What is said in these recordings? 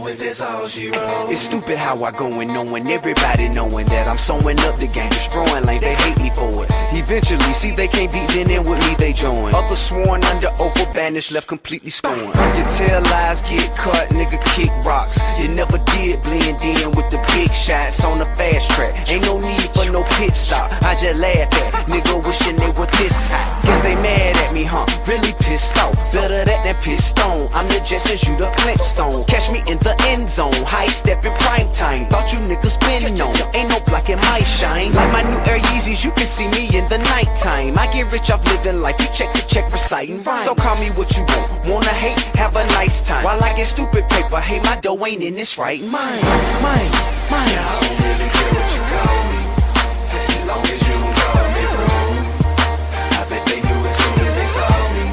with, that's all she wrote. It's stupid how I go and knowing everybody knowing that I'm sewing up the game, destroying lanes, they hate me for it. Eventually, see they can't beat, then in with me they join. Others sworn under oath or banished, left completely scorned. You tell lies, get cut, nigga kick rocks. You never did blend in with the big shots on the fast track. Ain't no need for no pit stop, I just laugh at nigga wishing they were this hot. Guess they mad at me, huh? Really pissed off. Better that than pissed on. I'm the Jetsons, you the Flintstones. Catch me in the end zone, high step in prime time. Thought you niggas been known, ain't no block in my shine. Like my new Air Yeezys, you can see me in the nighttime. I get rich off living life, you check the check reciting rhymes. So call me what you want, wanna hate, have a nice time. While I get stupid paper, hey my dough ain't in this right mind. Mine. I don't really care what you call me, just as long as you don't call me wrong. I bet they knew it soon as they saw me.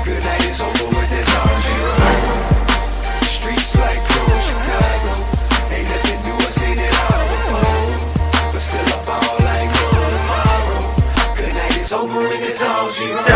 Good night is over with, that's all she wrote. Streets like gold, Chicago, ain't nothing new, I seen it all before. But still I fall like no tomorrow. Good night is over with, that's all she wrote.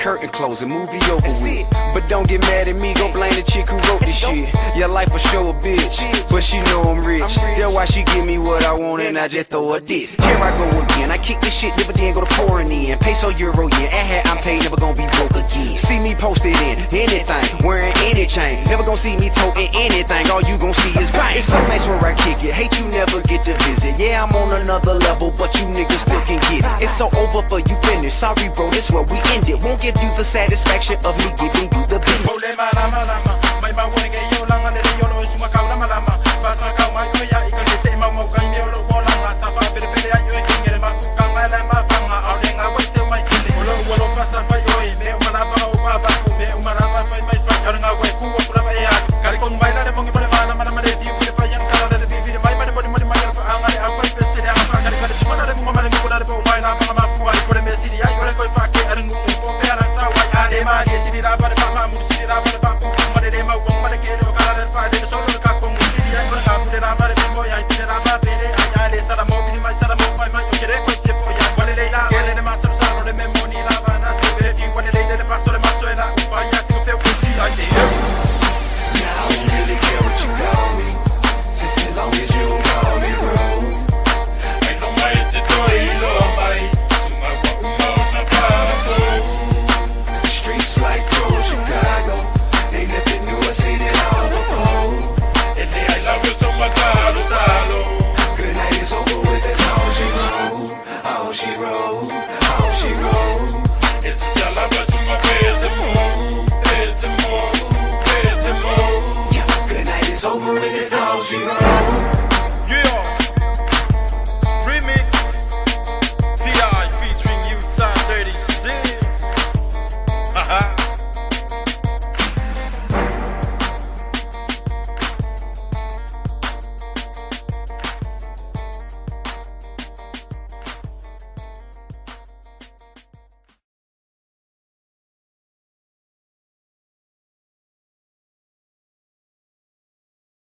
Curtain closing, movie over with. But don't get mad at me, go blame the chick who wrote this shit. Your life will show a bitch, but she know I'm rich. That's why she give me what I want and I just throw a dick. Here I go again, I kick this shit, never then go to pouring in. Peso, euro, yen, I'm paid, never gonna be broke again. See me posted in anything, wearing any chain. Never gonna see me toting anything, all you gon' see is bang. It's so nice where I kick it, hate you never get to visit. Yeah, I'm on another level, but you niggas still can get it. It's so over for you finished, sorry bro, this where we end it. Won't give you the satisfaction of me giving you the beat.